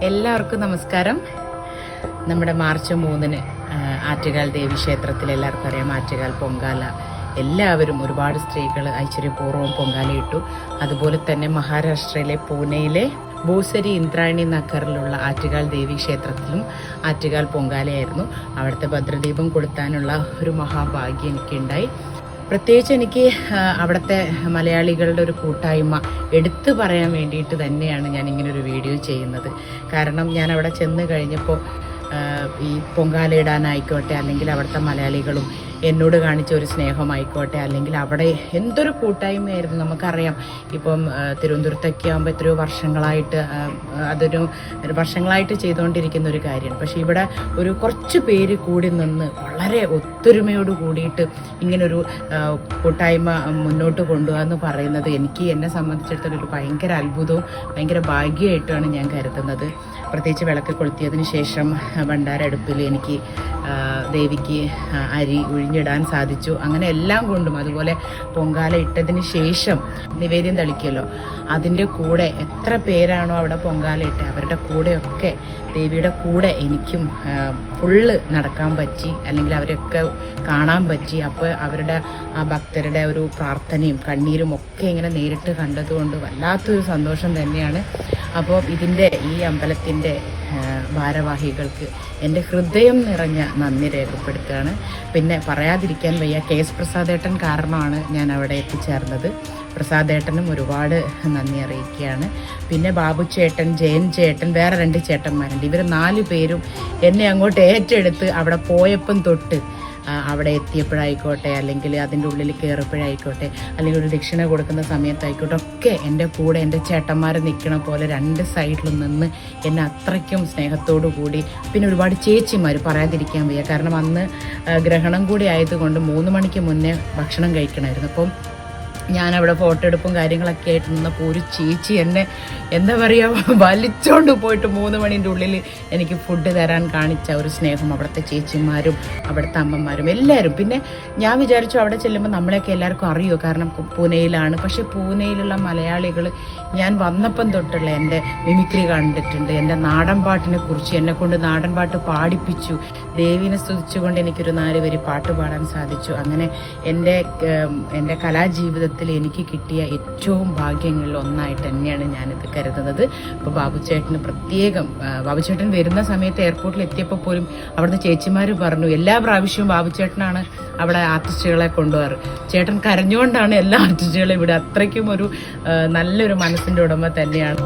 എല്ലാവർക്കും നമസ്കാരം. നമ്മുടെ മാർച്ച് 3-ന് ആറ്റുകാൽ ദേവി ക്ഷേത്രത്തിൽ എല്ലാവർക്കും അറിയാം, ആറ്റുകാൽ പൊങ്കാല. എല്ലാവരും ഒരുപാട് സ്ത്രീകൾ ഐശ്വര്യപൂർവ്വം പൊങ്കാലയിട്ടു. അതുപോലെ തന്നെ മഹാരാഷ്ട്രയിലെ പൂനെയിലെ ഭൂസരി ഇന്ദ്രായണി നഗറിലുള്ള ആറ്റുകാൽ ദേവി ക്ഷേത്രത്തിലും ആറ്റുകാൽ പൊങ്കാലയായിരുന്നു. അവിടുത്തെ ഭദ്രദീപം കൊളുത്താനുള്ള ഒരു മഹാഭാഗ്യം എനിക്കുണ്ടായി. പ്രത്യേകിച്ച് എനിക്ക് അവിടുത്തെ മലയാളികളുടെ ഒരു കൂട്ടായ്മ എടുത്തു പറയാൻ വേണ്ടിയിട്ട് തന്നെയാണ് ഞാൻ ഇങ്ങനൊരു വീഡിയോ ചെയ്യുന്നത്. കാരണം ഞാൻ അവിടെ ചെന്ന് കഴിഞ്ഞപ്പോൾ ഈ പൊങ്കാല ഇടാനായിക്കോട്ടെ, അല്ലെങ്കിൽ അവിടുത്തെ മലയാളികളും എന്നോട് കാണിച്ച ഒരു സ്നേഹമായിക്കോട്ടെ, അല്ലെങ്കിൽ അവിടെ എന്തൊരു കൂട്ടായ്മയായിരുന്നു. നമുക്കറിയാം, ഇപ്പം തിരുവനന്തപുരത്തൊക്കെ ആകുമ്പോൾ എത്രയോ വർഷങ്ങളായിട്ട് വർഷങ്ങളായിട്ട് ചെയ്തുകൊണ്ടിരിക്കുന്ന ഒരു കാര്യമാണ്. പക്ഷേ ഇവിടെ ഒരു കുറച്ച് പേര് കൂടി നിന്ന് വളരെ ഒത്തൊരുമയോട് കൂടിയിട്ട് ഇങ്ങനൊരു കൂട്ടായ്മ മുന്നോട്ട് കൊണ്ടുപോകാന്ന് പറയുന്നത് എന്നെ സംബന്ധിച്ചിടത്തോളം ഒരു ഭയങ്കര അത്ഭുതവും ഭയങ്കര ഭാഗ്യമായിട്ടാണ് ഞാൻ കരുതുന്നത്. പ്രത്യേകിച്ച് വിളക്ക് കൊളുത്തിയതിന് ശേഷം ഭണ്ഡാരടുപ്പിൽ എനിക്ക് ദേവിക്ക് അരി ഒഴിഞ്ഞിടാൻ സാധിച്ചു. അങ്ങനെ എല്ലാം കൊണ്ടും, അതുപോലെ പൊങ്കാല ഇട്ടതിന് ശേഷം നിവേദ്യം തളിക്കുമല്ലോ, അതിൻ്റെ കൂടെ എത്ര പേരാണോ അവിടെ പൊങ്കാല ഇട്ട് അവരുടെ കൂടെയൊക്കെ ദേവിയുടെ കൂടെ എനിക്കും ഫുള്ള് നടക്കാൻ പറ്റി, അല്ലെങ്കിൽ അവരൊക്കെ കാണാൻ പറ്റി. അപ്പോൾ അവരുടെ ആ ഭക്തരുടെ ഒരു പ്രാർത്ഥനയും കണ്ണീരും ഒക്കെ ഇങ്ങനെ നേരിട്ട് കണ്ടതുകൊണ്ട് വല്ലാത്തൊരു സന്തോഷം തന്നെയാണ്. അപ്പോൾ ഈ അമ്പലത്തിൻ്റെ ഭാരവാഹികൾക്ക് എൻ്റെ ഹൃദയം നിറഞ്ഞ നന്ദി രേഖപ്പെടുത്തുകയാണ്. പിന്നെ പറയാതിരിക്കാൻ വയ്യ, KS പ്രസാദേട്ടൻ കാരണമാണ് ഞാൻ അവിടെ എത്തിച്ചേർന്നത്. പ്രസാദേട്ടനും ഒരുപാട് നന്ദി അറിയിക്കുകയാണ്. പിന്നെ ബാബു ചേട്ടൻ, ജയൻ ചേട്ടൻ, വേറെ 2 ചേട്ടന്മാരുണ്ട്. ഇവർ 4 പേരും എന്നെ അങ്ങോട്ട് ഏറ്റെടുത്ത് അവിടെ പോയപ്പം തൊട്ട് അവിടെ എത്തിയപ്പോഴായിക്കോട്ടെ, അല്ലെങ്കിൽ അതിൻ്റെ ഉള്ളിൽ കയറിയപ്പോഴായിക്കോട്ടെ, അല്ലെങ്കിൽ ഒരു ദക്ഷിണ കൊടുക്കുന്ന സമയത്തായിക്കോട്ടെ, ഒക്കെ എൻ്റെ കൂടെ എൻ്റെ ചേട്ടന്മാർ നിൽക്കണ പോലെ 2 സൈഡിലും നിന്ന് എന്നെ അത്രയ്ക്കും സ്നേഹത്തോടു കൂടി. പിന്നെ ഒരുപാട് ചേച്ചിമാർ, പറയാതിരിക്കാൻ വയ്യ. കാരണം അന്ന് ഗ്രഹണം കൂടി ആയതുകൊണ്ട് 3 മണിക്ക് മുന്നേ ഭക്ഷണം കഴിക്കണമായിരുന്നു. അപ്പം ഞാനവിടെ ഫോട്ടോ എടുപ്പും കാര്യങ്ങളൊക്കെ ആയിട്ട് നിന്നപ്പോൾ ഒരു ചേച്ചി എന്നെ എന്താ പറയുക വലിച്ചോണ്ട് പോയിട്ട് 3 മണിൻ്റെ ഉള്ളിൽ എനിക്ക് ഫുഡ് തരാൻ കാണിച്ച ഒരു സ്നേഹം അവിടുത്തെ ചേച്ചിമാരും അവിടുത്തെ അമ്മമാരും എല്ലാവരും. പിന്നെ ഞാൻ വിചാരിച്ചു അവിടെ ചെല്ലുമ്പോൾ നമ്മളെയൊക്കെ എല്ലാവർക്കും അറിയുമോ, കാരണം പൂനെയിലാണ്. പക്ഷേ പൂനെയിലുള്ള മലയാളികൾ ഞാൻ വന്നപ്പം തൊട്ടുള്ള എൻ്റെ മിമിക്രി കണ്ടിട്ടുണ്ട്. എൻ്റെ നാടൻ പാട്ടിനെ കുറിച്ച് എന്നെ കൊണ്ട് നാടൻ പാട്ട് പാടിപ്പിച്ചു. ദേവിനെ സ്തുതിച്ചുകൊണ്ട് എനിക്കൊരു 4 വരി പാട്ട് പാടാൻ സാധിച്ചു. അങ്ങനെ എൻ്റെ കലാജീവിതത്തിൽ എനിക്ക് കിട്ടിയ ഏറ്റവും ഭാഗ്യങ്ങളിൽ ഒന്നായിട്ട് തന്നെയാണ് ഞാനിത് കരുതുന്നത്. അപ്പോൾ ബാബുചേട്ടന് പ്രത്യേകം, ബാബുചേട്ടൻ വരുന്ന സമയത്ത് എയർപോർട്ടിൽ എത്തിയപ്പോൾ പോലും അവിടുത്തെ ചേച്ചിമാർ പറഞ്ഞു, എല്ലാ പ്രാവശ്യവും ബാബുചേട്ടനാണ് അവിടെ ആർട്ടിസ്റ്റുകളെ കൊണ്ടുപോകാറ്. ചേട്ടൻ കരഞ്ഞുകൊണ്ടാണ് എല്ലാ ആർട്ടിസ്റ്റുകളെയും ഇവിടെ. അത്രയ്ക്കും ഒരു നല്ലൊരു മനസ്സിൻ്റെ ഉടമ തന്നെയാണ്.